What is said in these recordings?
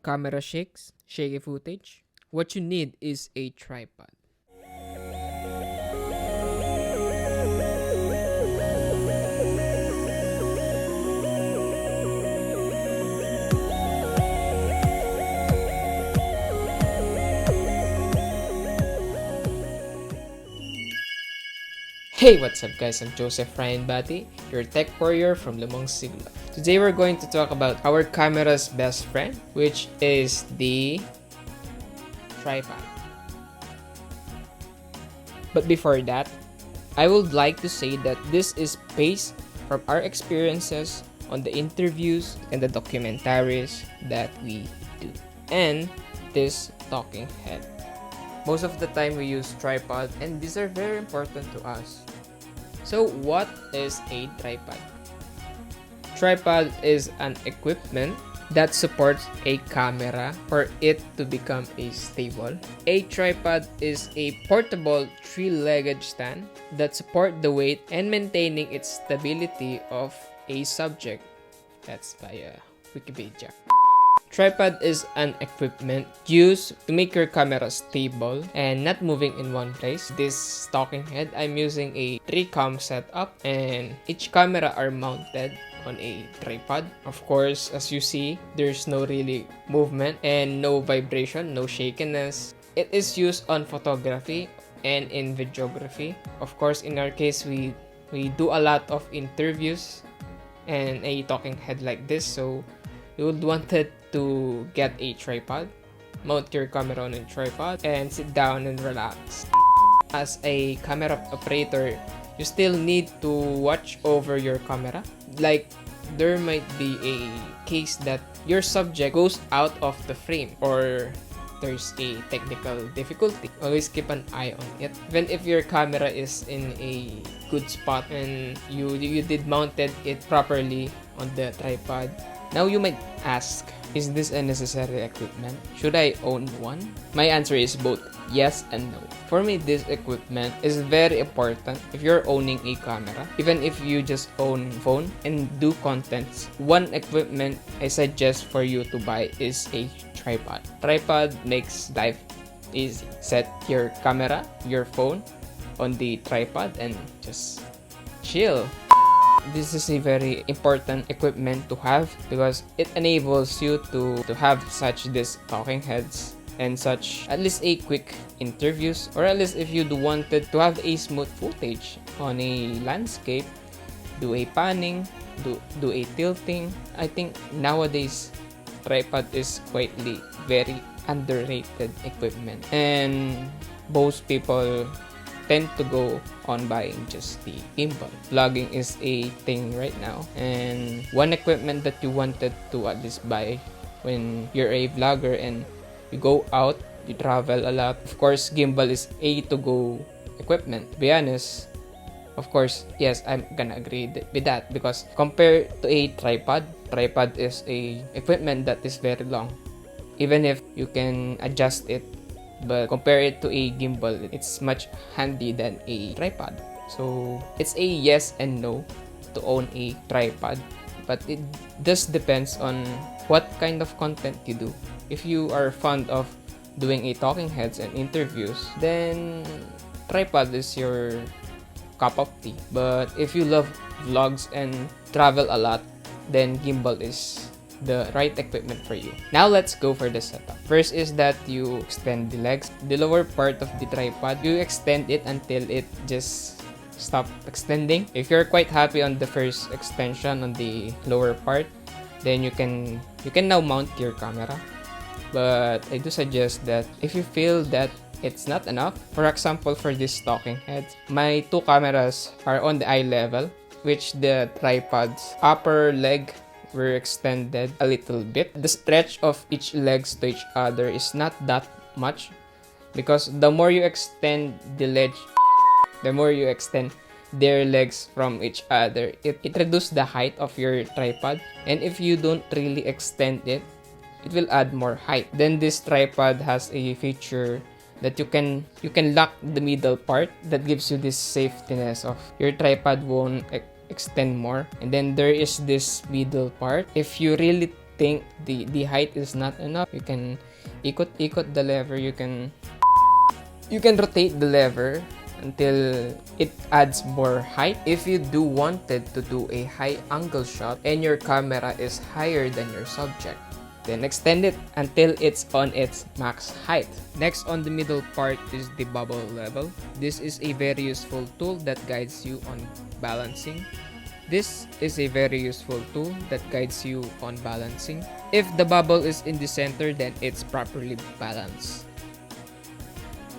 camera shakes, shaky footage, what you need is a tripod. Hey, what's up guys, I'm Joseph Ryan Bati, your tech warrior from Limang Siglo. Today we're going to talk about our camera's best friend, which is the tripod. But before that, I would like to say that this is based from our experiences on the interviews and the documentaries that we do, and this talking head. Most of the time we use tripod, and these are very important to us. So what is a tripod? Tripod is an equipment that supports a camera for it to become stable. A tripod is a portable three-legged stand that supports the weight and maintaining its stability of a subject. That's by Wikipedia. Tripod is an equipment used to make your camera stable and not moving in one place. This talking head, I'm using a 3-cam setup, and each camera are mounted on a tripod. Of course, as you see, there's no really movement and no vibration, no shakiness. It is used on photography and in videography. Of course, in our case, we do a lot of interviews and a talking head like this, so you would wanted to get a tripod, mount your camera on a tripod, and sit down and relax. As a camera operator, you still need to watch over your camera. Like, there might be a case that your subject goes out of the frame or there's a technical difficulty. Always keep an eye on it. Even if your camera is in a good spot and you did mounted it properly on the tripod, now you might ask, is this a necessary equipment? Should I own one? My answer is both yes and no. For me, this equipment is very important if you're owning a camera. Even if you just own phone and do contents, one equipment I suggest for you to buy is a tripod. Tripod makes life easy. Set your camera, your phone on the tripod and just chill. This is a very important equipment to have because it enables you to have such this talking heads and such at least a quick interviews, or at least if you wanted to have a smooth footage on a landscape, do a panning, do a tilting. I think nowadays tripod is quietly very underrated equipment, and most people tend to go on buying just the gimbal. Vlogging is a thing right now, and one equipment that you wanted to at least buy when you're a vlogger and you go out, you travel a lot. Of course, gimbal is a to-go equipment. To be honest, of course, yes, I'm gonna agree with that because compared to a tripod is a equipment that is very long. Even if you can adjust it, but compare it to a gimbal, it's much handy than a tripod. So it's a yes and no to own a tripod, but it just depends on what kind of content you do. If you are fond of doing a talking heads and interviews, then tripod is your cup of tea. But if you love vlogs and travel a lot, then gimbal is the right equipment for you. Now let's go for the setup. First is that you extend the legs. The lower part of the tripod, you extend it until it just stop extending. If you're quite happy on the first extension on the lower part, then you can now mount your camera. But I do suggest that if you feel that it's not enough, for example for this talking head, my 2 cameras are on the eye level, which the tripod's upper leg were extended a little bit. The stretch of each legs to each other is not that much because the more you extend the ledge, the more you extend their legs from each other, it reduces the height of your tripod, and if you don't really extend it, it will add more height. Then this tripod has a feature that you can lock the middle part that gives you this safetyness of your tripod won't extend more. And then there is this middle part. If you really think the height is not enough, you can ikot the lever, you can rotate the lever until it adds more height. If you do wanted to do a high angle shot and your camera is higher than your subject, then extend it until it's on its max height. Next on the middle part is the bubble level. This is a very useful tool that guides you on balancing. If the bubble is in the center, then it's properly balanced.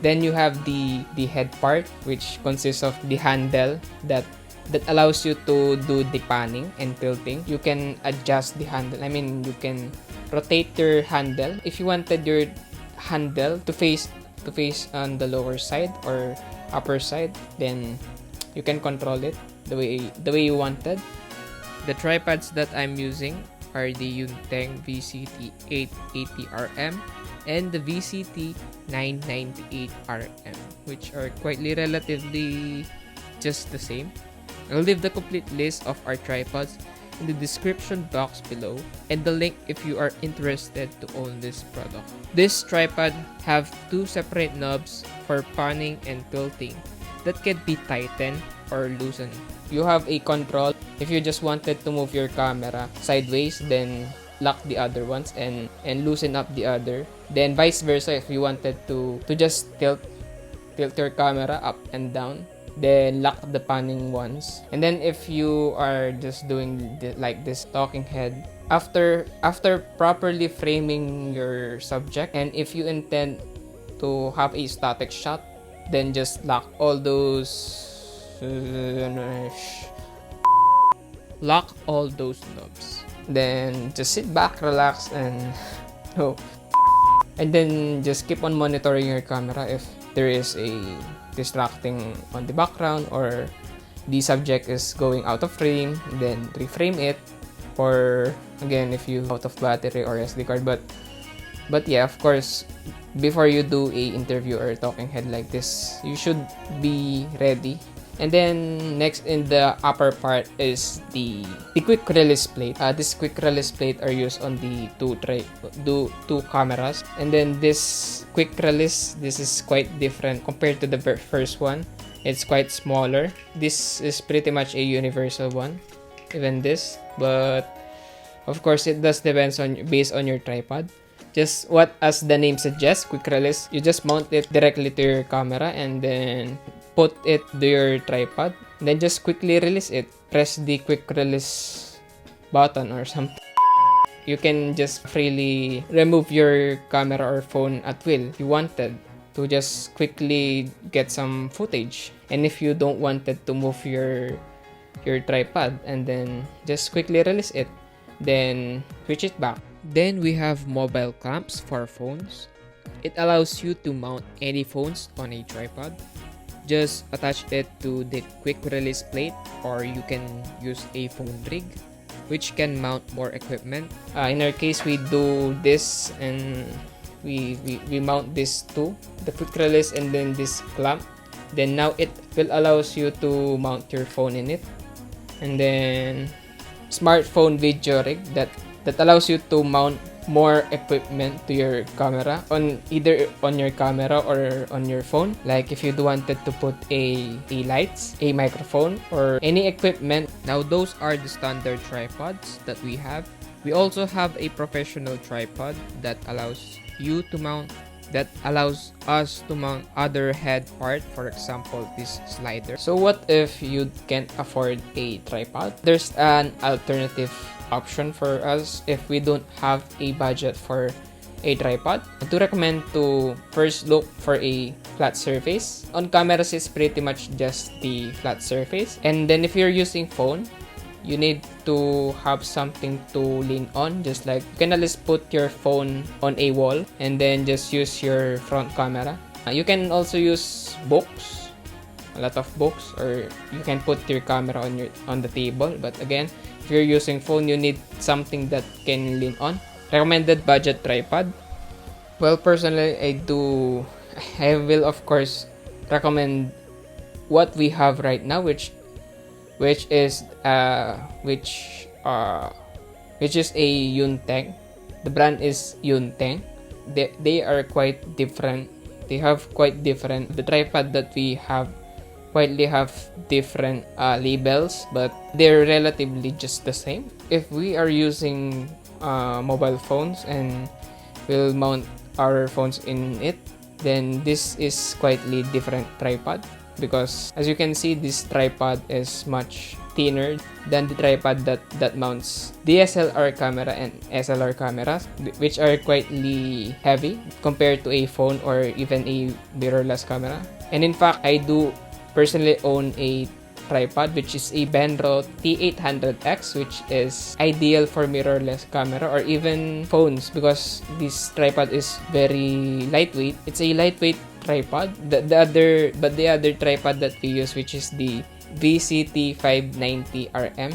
Then you have the head part, which consists of the handle that allows you to do the panning and tilting. You can adjust the handle. You can rotate your handle. If you wanted your handle to face on the lower side or upper side, then you can control it the way you wanted. The tripods that I'm using are the Yunteng VCT 880RM and the VCT 998RM, which are relatively just the same. I'll leave the complete list of our tripods in the description box below and the link if you are interested to own this product. This tripod have two separate knobs for panning and tilting that can be tightened or loosened. You have a control. If you just wanted to move your camera sideways, then lock the other ones and loosen up the other. Then vice versa, if you wanted to just tilt your camera up and down, then lock the panning ones. And then if you are just doing like this talking head, after properly framing your subject, and if you intend to have a static shot, then just lock all those knobs. Then just sit back, relax, and then just keep on monitoring your camera if there is a distracting on the background or the subject is going out of frame, then reframe it. Or again, if you out of battery or SD card, but yeah, of course, before you do a interview or a talking head like this, you should be ready. And then next in the upper part is the quick release plate. This quick release plate are used on the two cameras. And then this quick release, this is quite different compared to the first one. It's quite smaller. This is pretty much a universal one, even this. But of course, it does depends on based on your tripod. Just what as the name suggests, quick release, you just mount it directly to your camera and then put it to your tripod, and then just quickly release it. Press the quick release button or something. You can just freely remove your camera or phone at will if you wanted to just quickly get some footage. And if you don't wanted to move your tripod, and then just quickly release it, then switch it back. Then we have mobile clamps for phones. It allows you to mount any phones on a tripod. Just attach it to the quick release plate, or you can use a phone rig which can mount more equipment. In our case, we do this and we mount this to the quick release and then this clamp. Then now it will allows you to mount your phone in it. And then smartphone video rig that allows you to mount more equipment to your camera, on either on your camera or on your phone. Like if you wanted to put a lights, a microphone, or any equipment. Now those are the standard tripods that we have. We also have a professional tripod that allows us to mount other head part, for example this slider. So what if you can't afford a tripod? There's an alternative option for us if we don't have a budget for a tripod. I do recommend to first look for a flat surface. On cameras, it's pretty much just the flat surface. And then if you're using phone, you need to have something to lean on. Just like you can at least put your phone on a wall and then just use your front camera. You can also use books, a lot of books, or you can put your camera on the table. But again, if you're using phone, you need something that can lean on. Recommended budget tripod. Well, personally, I will of course recommend what we have right now, which which is a Yunteng. The brand is Yunteng. They are quite different. They have quite different. The tripod that we have quietly have different labels, but they're relatively just the same. If we are using mobile phones and we'll mount our phones in it, then this is quietly different tripod, because as you can see, this tripod is much thinner than the tripod that mounts DSLR camera and SLR cameras, which are quietly heavy compared to a phone or even a mirrorless camera. And in fact, I do personally own a tripod, which is a Benro T800X, which is ideal for mirrorless camera or even phones, because this tripod is very lightweight. It's a lightweight tripod. The other tripod that we use, which is the VCT590RM,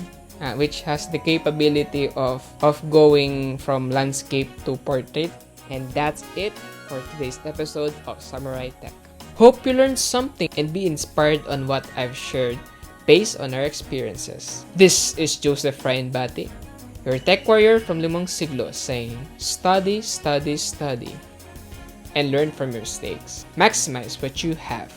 which has the capability of going from landscape to portrait. And that's it for today's episode of Samu-Rye Tech. Hope you learned something and be inspired on what I've shared based on our experiences. This is Joseph Ryan Bati, your tech warrior from Limang, Siglo, saying, study, study, study, and learn from your mistakes. Maximize what you have.